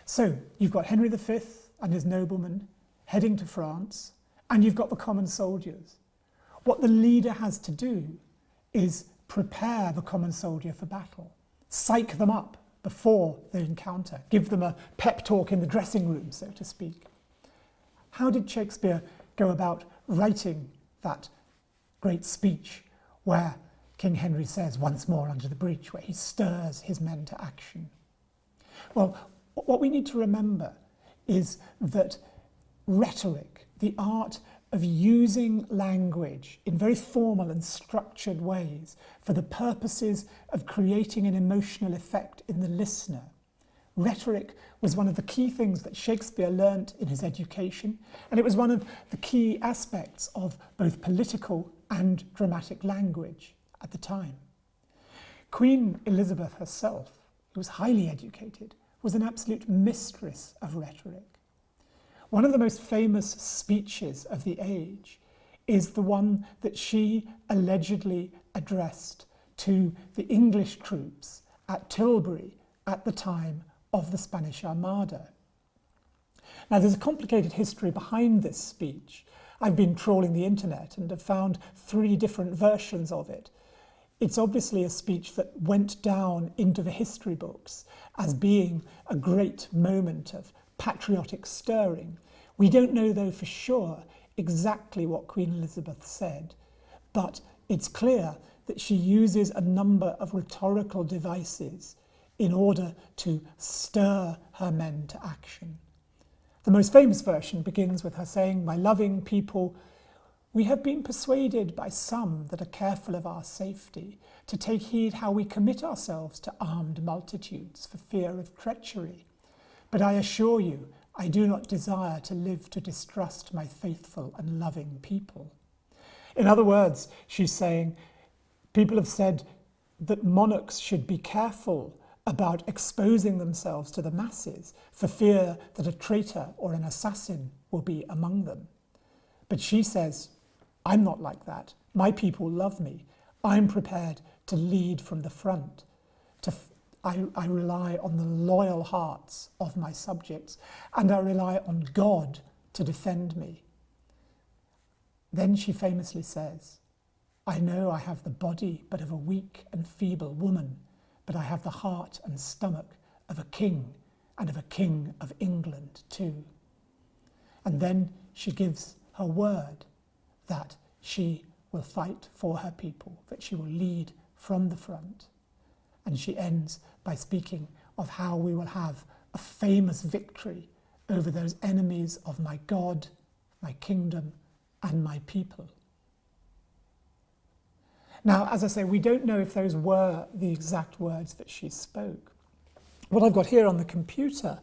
So you've got Henry V and his noblemen heading to France, and you've got the common soldiers. What the leader has to do is prepare the common soldier for battle, psych them up before the encounter, give them a pep talk in the dressing room, so to speak. How did Shakespeare go about writing that great speech where King Henry says, "Once more under the breach," where he stirs his men to action? Well, what we need to remember is that rhetoric, the art of using language in very formal and structured ways for the purposes of creating an emotional effect in the listener. Rhetoric was one of the key things that Shakespeare learnt in his education, and it was one of the key aspects of both political and dramatic language at the time. Queen Elizabeth herself, who was highly educated, was an absolute mistress of rhetoric. One of the most famous speeches of the age is the one that she allegedly addressed to the English troops at Tilbury at the time of the Spanish Armada. Now, there's a complicated history behind this speech. I've been trawling the internet and have found 3 different versions of it. It's obviously a speech that went down into the history books as being a great moment of patriotic stirring. We don't know, though, for sure exactly what Queen Elizabeth said, but it's clear that she uses a number of rhetorical devices in order to stir her men to action. The most famous version begins with her saying, "My loving people, we have been persuaded by some that are careful of our safety to take heed how we commit ourselves to armed multitudes for fear of treachery. But I assure you, I do not desire to live to distrust my faithful and loving people." In other words, she's saying, people have said that monarchs should be careful about exposing themselves to the masses for fear that a traitor or an assassin will be among them. But she says, I'm not like that. My people love me. I'm prepared to lead from the front. I rely on the loyal hearts of my subjects, and I rely on God to defend me. Then she famously says, I know I have the body but of a weak and feeble woman, but I have the heart and stomach of a king, and of a king of England too. And then she gives her word that she will fight for her people, that she will lead from the front. And she ends by speaking of how we will have a famous victory over those enemies of my God, my kingdom, and my people. Now, as I say, we don't know if those were the exact words that she spoke. What I've got here on the computer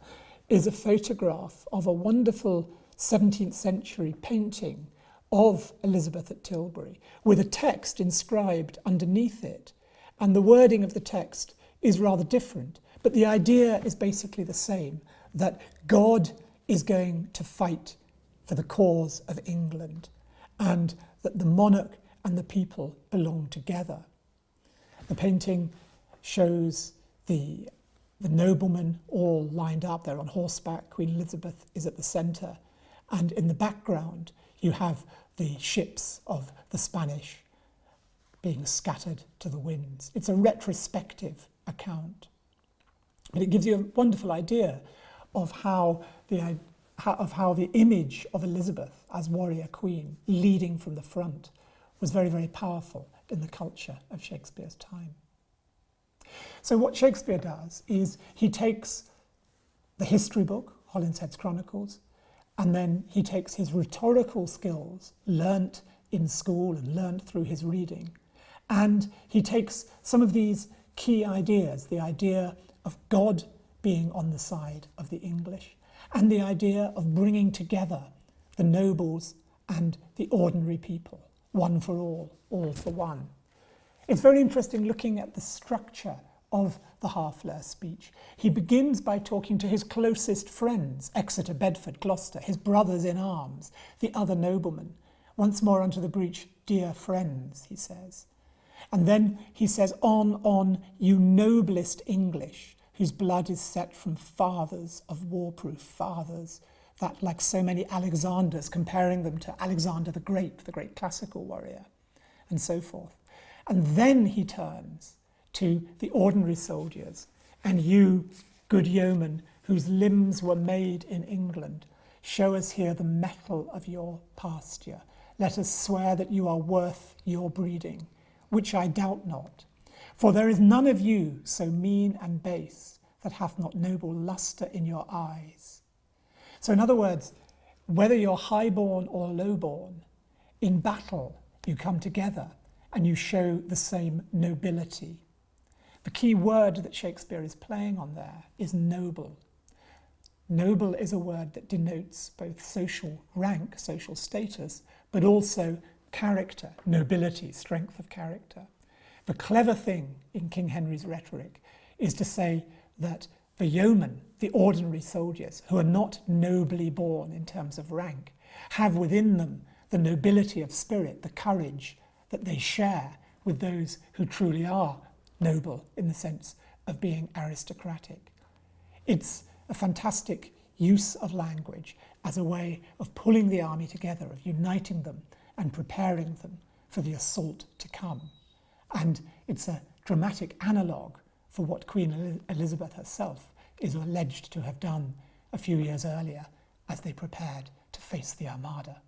is a photograph of a wonderful 17th century painting of Elizabeth at Tilbury, with a text inscribed underneath it. And the wording of the text is rather different, but the idea is basically the same, that God is going to fight for the cause of England, and that the monarch and the people belong together. The painting shows the noblemen all lined up. They're on horseback. Queen Elizabeth is at the centre. And in the background, you have the ships of the Spanish being scattered to the winds. It's a retrospective account. But it gives you a wonderful idea of how the image of Elizabeth as warrior queen leading from the front was very, very powerful in the culture of Shakespeare's time. So what Shakespeare does is he takes the history book, Holinshed's Chronicles, and then he takes his rhetorical skills, learnt in school and learnt through his reading, and he takes some of these key ideas, the idea of God being on the side of the English, and the idea of bringing together the nobles and the ordinary people, one for all for one. It's very interesting looking at the structure of the Harfleur speech. He begins by talking to his closest friends, Exeter, Bedford, Gloucester, his brothers in arms, the other noblemen. Once more unto the breach, dear friends, he says. And then he says, on, you noblest English, whose blood is set from fathers of war-proof fathers, that like so many Alexanders, comparing them to Alexander the great classical warrior, and so forth. And then he turns to the ordinary soldiers, and you, good yeomen, whose limbs were made in England, show us here the mettle of your pasture. Let us swear that you are worth your breeding, which I doubt not. For there is none of you so mean and base that hath not noble lustre in your eyes. So in other words, whether you're high-born or low-born, in battle you come together and you show the same nobility. The key word that Shakespeare is playing on there is noble. Noble is a word that denotes both social rank, social status, but also character, nobility, strength of character. The clever thing in King Henry's rhetoric is to say that the yeomen, the ordinary soldiers, who are not nobly born in terms of rank, have within them the nobility of spirit, the courage that they share with those who truly are noble in the sense of being aristocratic. It's a fantastic use of language as a way of pulling the army together, of uniting them and preparing them for the assault to come. And it's a dramatic analogue for what Queen Elizabeth herself is alleged to have done a few years earlier as they prepared to face the Armada.